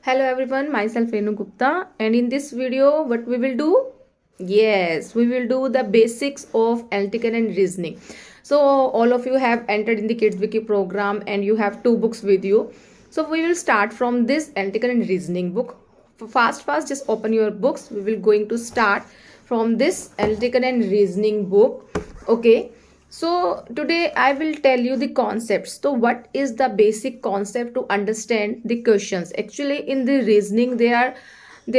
Hello everyone, myself Renu Gupta, and in this video what we will do? Yes, we will do the basics of analytical and reasoning. So all of you have entered in the Kids Wiki program and you have two books with you. So we will start from this analytical and reasoning book. Fast, just open your books. We will going to start from this analytical and reasoning book. Okay. So today I will tell you the concepts. So what is the basic concept to understand the questions? Actually, in the reasoning, there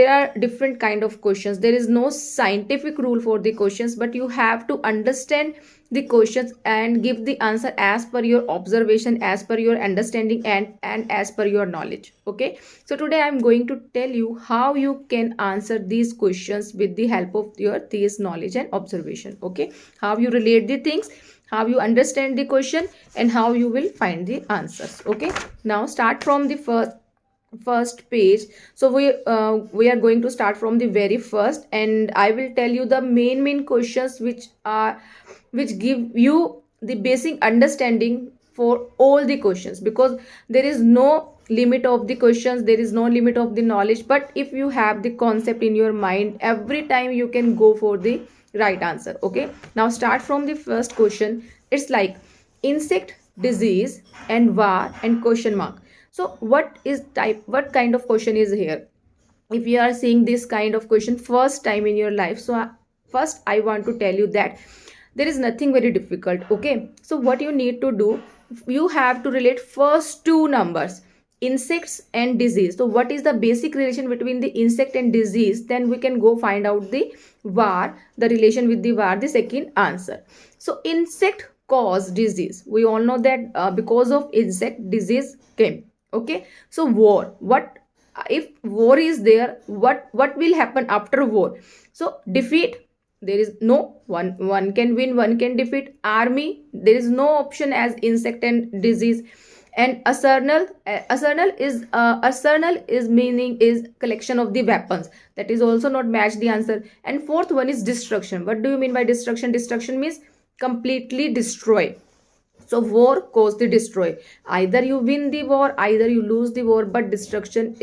are different kind of questions. There is no scientific rule for the questions, but you have to understand the questions and give the answer as per your observation, as per your understanding, and as per your knowledge. Okay. So today I'm going to tell you how you can answer these questions with the help of your this knowledge and observation. Okay. How you relate the things, how you understand the question, and how you will find the answers. Okay. Now start from the first page. So we are going to start from the very first, and I will tell you the main questions which give you the basic understanding for all the questions, because there is no limit of the questions, there is no limit of the knowledge, but if you have the concept in your mind, every time you can go for the right answer. Okay. Now start from the first question. It's like insect, disease, and war and question mark. So what kind of question is here? If you are seeing this kind of question first time in your life, so first I want to tell you that there is nothing very difficult. Okay. So what you need to do, you have to relate first two numbers, insects and disease. So what is the basic relation between the insect and disease? Then we can go find out the var, the relation with the var, the second answer. So insect cause disease, we all know that because of insect disease came. Okay. So war, what if war is there, what will happen after war? So defeat, there is no one can win, one can defeat. Army, there is no option as insect and disease. And arsenal is meaning is collection of the weapons, that is also not match the answer. And fourth one is destruction. What do you mean by destruction? Destruction means completely destroy. So war cause the destroy, either you win the war, either you lose the war, but destruction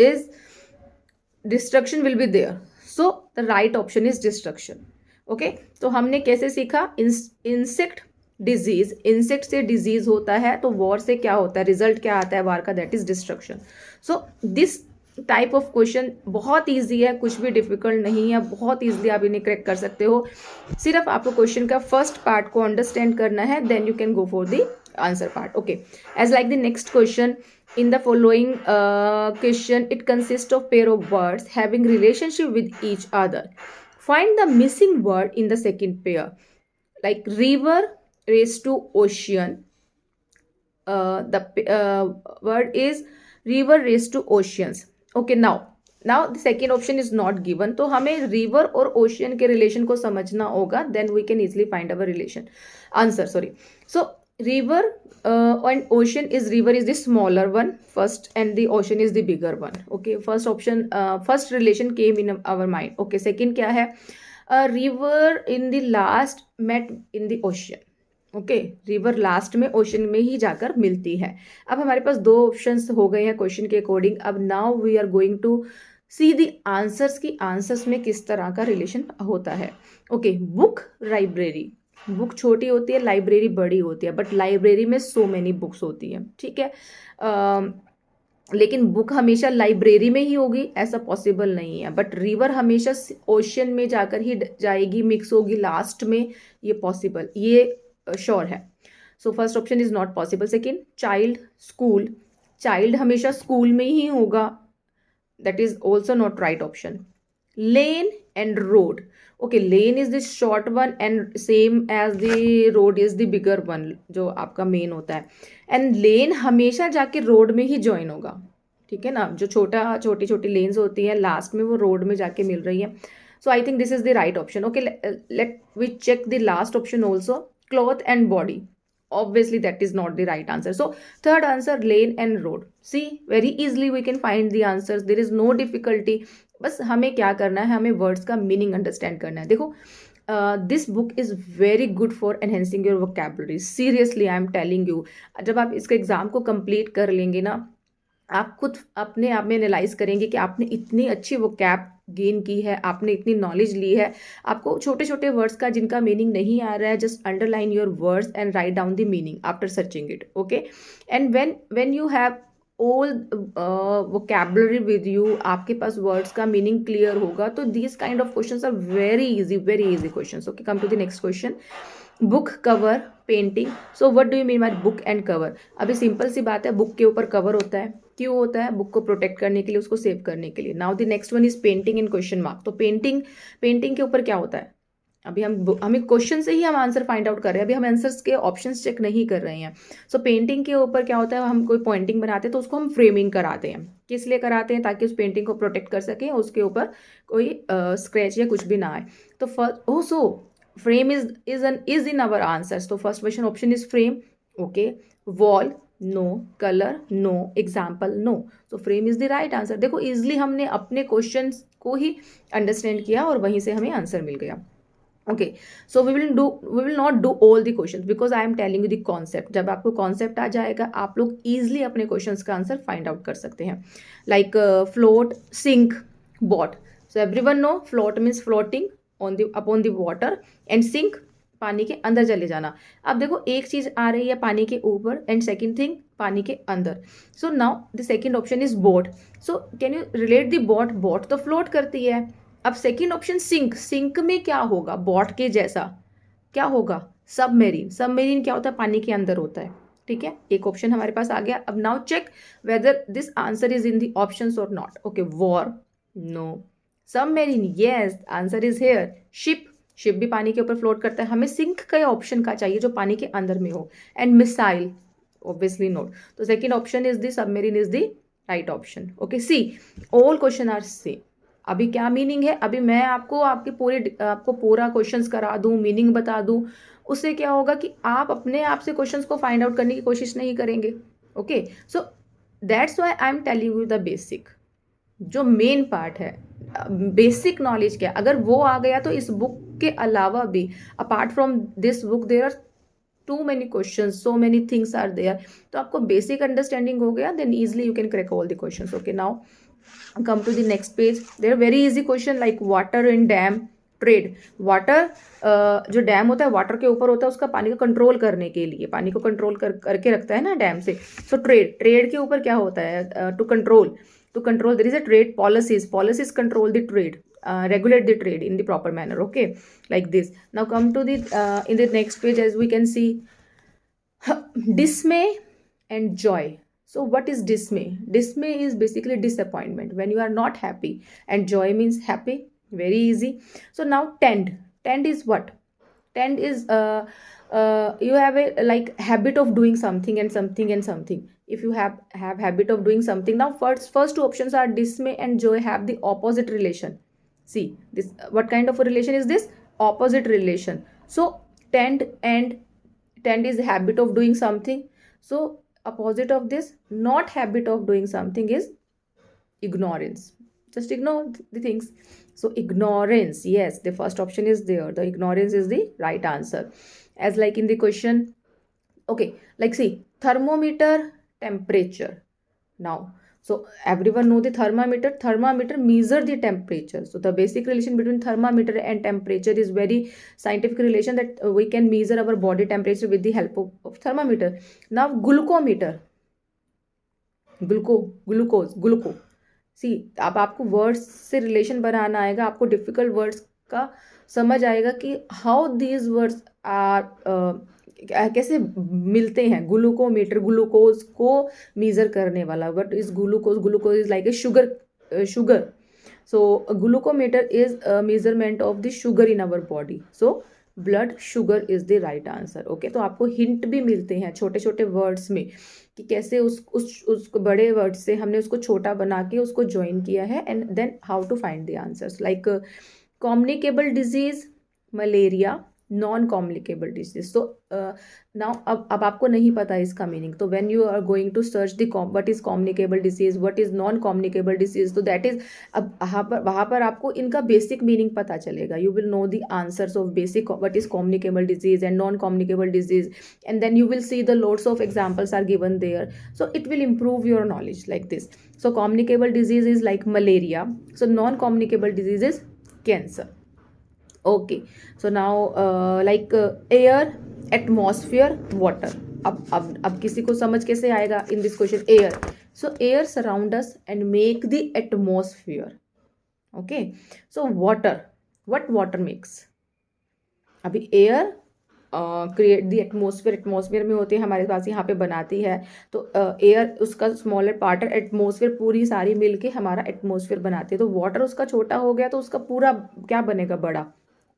will be there. So the right option is destruction. Okay. तो हमने कैसे सीखा? Insect disease, insect से disease होता है, तो war से क्या होता है, रिजल्ट क्या आता है वार का? That is destruction. So this type of question बहुत ईजी है, कुछ भी डिफिकल्ट नहीं है, बहुत ईजिली आप इन्हें क्रैक कर सकते हो. सिर्फ आपको क्वेश्चन का फर्स्ट पार्ट को अंडरस्टैंड करना है, then you can go for the answer part. Okay. As like the next question, in the following question, it consists of pair of words having relationship with each other. Find the missing word in the second pair. Like river raised to ocean. The word is river raised to oceans. Okay. Now the second option is not given. तो हमें river और ocean के relation को समझना होगा. Then we can easily find our relation. Answer. Sorry. So river and ocean is, river is the smaller one first and the ocean is the bigger one. Okay. First option, first relation came in our mind. Okay. Second क्या है? river in the last met in the ocean. Okay. River last में ocean में ही जाकर मिलती है. अब हमारे पास दो ऑप्शंस हो गए हैं क्वेश्चन के अकॉर्डिंग. अब now we are going to see the answers की आंसर्स में किस तरह का रिलेशन होता है. ओके. Book, library. बुक छोटी होती है, लाइब्रेरी बड़ी होती है, बट लाइब्रेरी में सो मेनी बुक्स होती है. ठीक है. लेकिन बुक हमेशा लाइब्रेरी में ही होगी ऐसा पॉसिबल नहीं है, बट रिवर हमेशा ओशन में जाकर ही जाएगी, मिक्स होगी लास्ट में, ये पॉसिबल, ये श्योर है. So first option is not possible. Second, child, school. Child हमेशा स्कूल में ही होगा, that is also not right option. Lane and road. Okay. Lane is the short one and same as the road is the bigger one, जो आपका main होता है. And लेन हमेशा जाके रोड में ही ज्वाइन होगा. ठीक है ना. जो छोटी छोटी लेन्स होती हैं लास्ट में, वो रोड में जाके मिल रही है. So I think this is the right option. Okay. Let we check the last option also. Cloth and body. Obviously that is not the right answer. So third answer, lane and road. See, very easily we can find the answers. There is no difficulty. बस हमें क्या करना है, हमें words का meaning understand करना है. देखो, this book is very good for enhancing your vocabulary. Seriously I am telling you. जब आप इसके एग्जाम को कंप्लीट कर लेंगे ना, आप खुद अपने आप में एनालाइज करेंगे कि आपने इतनी अच्छी वो कैप गेन की है, आपने इतनी नॉलेज ली है, आपको छोटे छोटे वर्ड्स का जिनका मीनिंग नहीं आ रहा है, just underline your words and write down the meaning after searching it, okay. And when you have all vocabulary with you, आपके पास वर्ड्स का मीनिंग क्लियर होगा, तो these kind of questions are very easy questions, okay. Come to the next question, book cover painting. So what do you mean by book and cover? अभी simple सी बात है, book के ऊपर cover होता है, क्यों होता है? बुक को प्रोटेक्ट करने के लिए, उसको सेव करने के लिए। Now the next one is painting in question mark. तो पेंटिंग के ऊपर क्या होता है? अभी हमें क्वेश्चन से ही हम आंसर फाइंड आउट कर रहे हैं, अभी हम आंसर्स के ऑप्शंस चेक नहीं कर रहे हैं। सो पेंटिंग के ऊपर क्या होता है? हम कोई पेंटिंग बनाते हैं तो उसको हम फ्रेमिंग कराते हैं। किस लिए कराते हैं? ताकि उस पेंटिंग को प्रोटेक्ट कर सकें, उसके ऊपर कोई स्क्रैच या कुछ भी ना आए। तो first so frame is in our answers. So first question option is frame, okay. Wall, no. Color, no. Example, no. So frame is the right answer. देखो इजिली हमने अपने क्वेश्चंस को ही अंडरस्टैंड किया और वहीं से हमें आंसर मिल गया, okay. So we will not do all the questions because I am telling you the concept. जब आपको कॉन्सेप्ट आ जाएगा, आप लोग इजिली अपने क्वेश्चंस का आंसर फाइंड आउट कर सकते हैं। Like float, sink, boat. So everyone know float means floating upon the water and sink पानी के अंदर चले जाना। अब देखो एक चीज आ रही है पानी के ऊपर एंड सेकंड थिंग पानी के अंदर। So now the second option is boat. So can you relate the boat? Boat तो फ्लोट करती है। अब सेकंड ऑप्शन सिंक, सिंक में क्या होगा? बोट के जैसा क्या होगा? सबमेरीन। सबमेरीन क्या होता है? पानी के अंदर होता है, ठीक है। एक ऑप्शन हमारे पास आ गया। अब now check whether this answer is in the options और not, okay. War, no. Submarine, yes, answer is here. Ship, ship भी पानी के ऊपर फ्लोट करता है। हमें सिंक का ऑप्शन का चाहिए जो पानी के अंदर में हो। And missile, obviously not. तो second option is the submarine is the right option, okay. See all question are same. अभी क्या मीनिंग है? अभी मैं आपको पूरा क्वेश्चंस करा दूं, मीनिंग बता दूं, उससे क्या होगा कि आप अपने आप से क्वेश्चंस को फाइंड आउट करने की कोशिश नहीं करेंगे, okay. So that's why I am telling you the basic, जो मेन पार्ट है। बेसिक नॉलेज क्या, अगर वो आ गया तो इस बुक के अलावा भी, apart from this book, there are too many question, so many things are there. तो आपको बेसिक अंडरस्टैंडिंग हो गया, then easily you can crack all the questions, okay. Now come to the next page. There are very easy question like water in dam, trade. Water जो dam होता है water के ऊपर होता है, उसका पानी को कंट्रोल करने के लिए, पानी को कंट्रोल करके रखता है ना डैम से। सो ट्रेड के ऊपर क्या होता है? To control there is a trade policies control the trade, regulate the trade in the proper manner, okay, like this. Now come to the in the next page, as we can see, dismay and joy. So what is dismay? Dismay is basically disappointment, when you are not happy, and joy means happy. Very easy. So now tend is what? Tend is you have a like habit of doing something and something and something. If you have habit of doing something, now first two options are dismay and joy have the opposite relation. See this, what kind of a relation is this? Opposite relation. So tend is habit of doing something. So opposite of this, not habit of doing something, is ignorance. Just ignore the things. So ignorance, yes, the first option is there, the ignorance is the right answer. As like in the question, okay, like see, thermometer, temperature. Now, so everyone know the thermometer measure the temperature. So the basic relation between thermometer and temperature is very scientific relation, that we can measure our body temperature with the help of thermometer. Now glucometer, glucose सी। अब आपको words से relation बनाना आएगा, आपको difficult words का समझ आएगा कि how these words are कैसे मिलते हैं। ग्लूकोमीटर, ग्लूकोज को मीजर करने वाला, but is glucose is like a sugar. So glucometer is measurement of the sugar in our body. So blood sugar is the right answer, okay. तो आपको hint भी मिलते हैं छोटे छोटे वर्ड्स में कि कैसे उस बड़े वर्ड से हमने उसको छोटा बना के उसको ज्वाइन किया है, and then how to find the answers. Like communicable disease, malaria, non communicable disease. So now अब आपको नहीं पता इसका मीनिंग, तो when you are going to search the what is communicable disease, what is non communicable disease, तो that is, अब वहाँ पर आपको इनका बेसिक मीनिंग पता चलेगा। You will know the answers of basic what is communicable disease and non communicable disease, and then you will see the loads of examples are given there, so it will improve your knowledge like this. So communicable disease is like malaria, so non communicable disease is cancer. Okay, so now air, atmosphere, water. अब किसी को समझ कैसे आएगा in this question? Air, so air surround us and make the atmosphere. Okay, so water, what water makes? अभी air create the atmosphere, atmosphere में होते हैं हमारे पास, यहाँ पे बनाती है, तो एयर उसका स्मॉलर पार्ट है, एटमोसफियर पूरी सारी मिलके हमारा एटमोसफियर बनाती है। तो वाटर उसका छोटा हो गया तो उसका पूरा क्या बनेगा? बड़ा।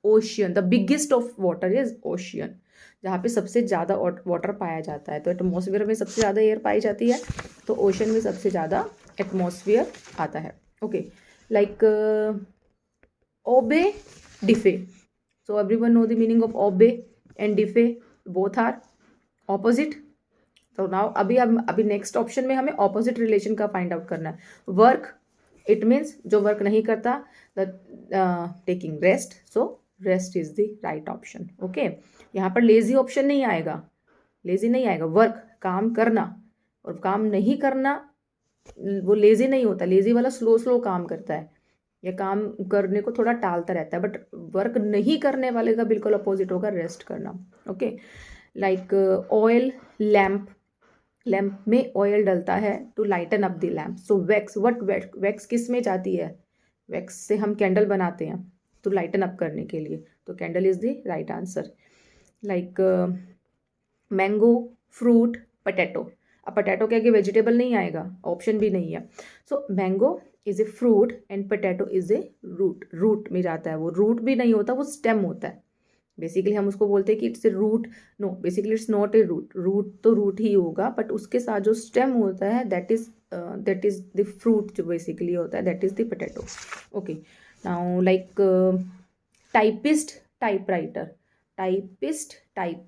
Ocean, the biggest of water is ocean, जहाँ पे सबसे ज़्यादा वाटर पाया जाता है। तो एटमोसफियर में सबसे ज़्यादा एयर पाई जाती है, तो ओशन में सबसे ज़्यादा एटमोसफियर आता है। Okay, like obey, defy, so everyone know the meaning of obey and defy, both are opposite. तो नाउ अभी नेक्स्ट ऑप्शन में हमें ऑपोजिट रिलेशन का फाइंड आउट करना है। वर्क, इट मीन्स जो वर्क नहीं करता, the taking rest, so rest is the right option. Okay, यहाँ पर लेजी ऑप्शन नहीं आएगा, लेजी नहीं आएगा। वर्क, काम करना, और काम नहीं करना वो लेजी नहीं होता, लेजी वाला स्लो स्लो काम करता है या काम करने को थोड़ा टालता रहता है, बट वर्क नहीं करने वाले का बिल्कुल अपोजिट होगा, रेस्ट करना। Okay, like oil lamp, lamp में ऑयल डलता है to lighten up the lamp. So wax, what wax किस में जाती है? वैक्स से हम कैंडल बनाते हैं तो लाइटन अप करने के लिए, तो candle is the right answer. Like mango, fruit, potato. अब पटेटो के आगे वेजिटेबल नहीं आएगा, ऑप्शन भी नहीं है। So mango is a fruit and potato is a root, root में जाता है, वो रूट भी नहीं होता, वो स्टेम होता है। बेसिकली हम उसको बोलते हैं कि it's a root, no basically it's not a root, root तो रूट ही होगा, बट उसके साथ जो स्टेम होता है दैट इज द फ्रूट, जो बेसिकली होता है that is the potato. Okay, now like typist, typewriter, typist type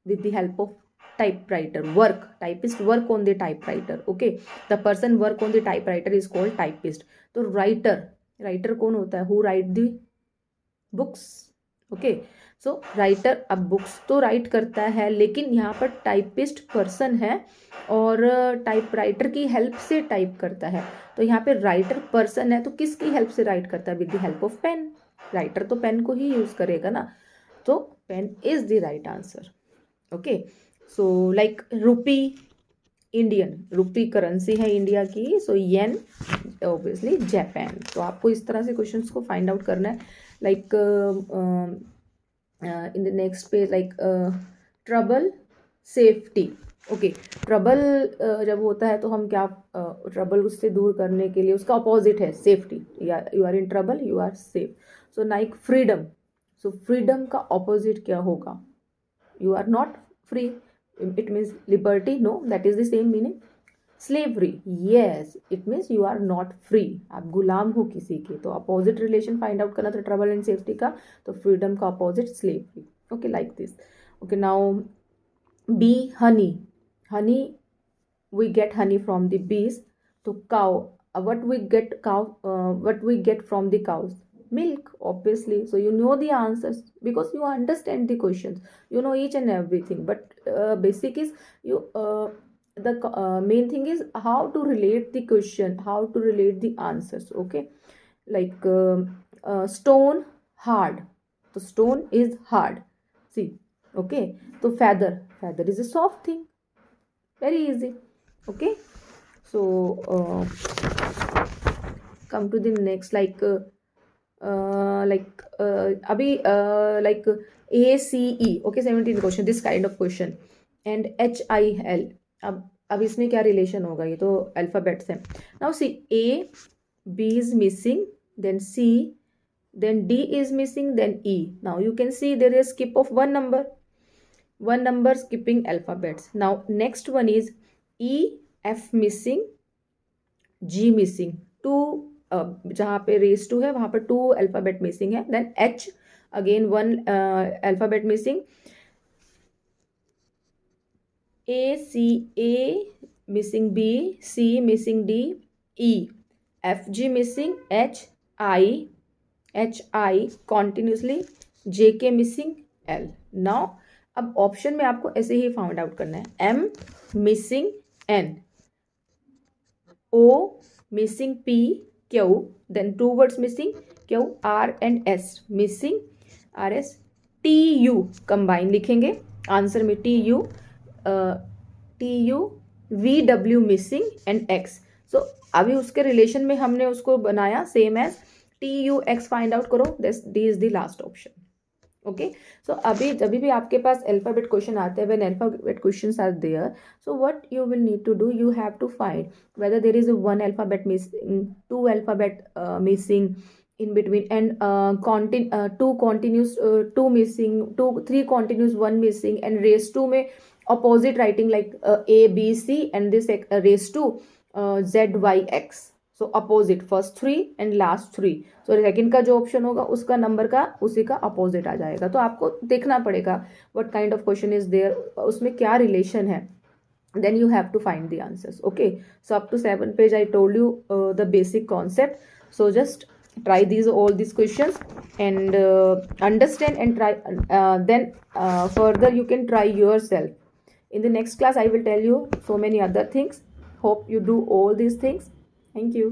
with the help of typewriter, work, typist work on the typewriter. Okay, the person work on the typewriter is called typist. तो writer, writer कौन होता है? who write the books. Okay, so writer अब books तो right करता है, लेकिन यहाँ पर टाइपिस्ट पर्सन है और टाइपराइटर की हेल्प से टाइप करता है। तो यहाँ पे राइटर पर्सन है, तो किसकी हेल्प से राइट करता है? With the help of pen. Writer तो पेन को ही यूज करेगा ना, तो pen is the right answer. Okay, so like rupee, Indian rupee currency है इंडिया की, सो येन ऑब्वियसली जापान। तो आपको इस तरह से क्वेश्चंस को फाइंड आउट करना है। Like in the next page, like trouble, safety. Okay, trouble जब होता है तो हम क्या, ट्रबल उससे दूर करने के लिए उसका अपोजिट है सेफ्टी, या you are in trouble you are safe. So like freedom, so freedom का अपोजिट क्या होगा? You are not free, it means liberty, no, that is the same meaning. Slavery, yes, it means you are not free, आप गुलाम हो किसी के। तो opposite relation find out करना था ट्रबल एंड सेफ्टी का, तो फ्रीडम का opposite slavery. Okay, like this. Okay, now B, honey, honey we get honey from the bees. तो cow, what we get cow, what we get from the cows? Milk, obviously. So you know the answers because you understand the questions, you know each and everything, but basic is you the main thing is how to relate the question, how to relate the answers. Okay, like stone, hard, so stone is hard, see. Okay, so feather, feather is a soft thing, very easy. Okay, so come to the next, like abhi like ACE. Okay, 17th question, this kind of question, and HIL. अब इसमें क्या relation होगा? ये तो alphabets हैं। Now see, A, B is missing, then C, then D is missing, then E. Now you can see there is skip of one number skipping alphabets. Now next one is E, F missing, G missing, two, जहाँ पे रेस two है वहाँ पर 2 alphabet missing है। Then H again one alphabet missing. A missing B, C missing D, E, F G missing H I continuously, J K missing L. Now अब option में आपको ऐसे ही फाउंड आउट करना है. M missing N, O missing P, Q, then two words missing Q, R and S missing R S, T U combine लिखेंगे answer में. T U V W missing and X. So अभी उसके relation में हमने उसको बनाया same as T U X. Find out करो. D is the last option. Okay, so अभी जब भी आपके पास अल्फाबेट क्वेश्चन आते हैं, when alphabet questions are there, so what you will need to do, you have to find whether there is a one alphabet missing, two alphabet missing in between, and two continuous, two missing, three continuous, one missing, and raise 2 में opposite writing like A B C and this raise 2 Z Y X. So opposite first 3 and last 3. So second का जो option होगा उसका number का उसी का opposite आ जाएगा. तो आपको देखना पड़ेगा what kind of question is there, उसमें क्या रिलेशन है. Then you have to find the answers. Okay, so up to 7 page I told you the basic concept. So just try all these questions and understand and try. Then further you can try yourself. In the next class I will tell you so many other things. Hope you do all these things. Thank you.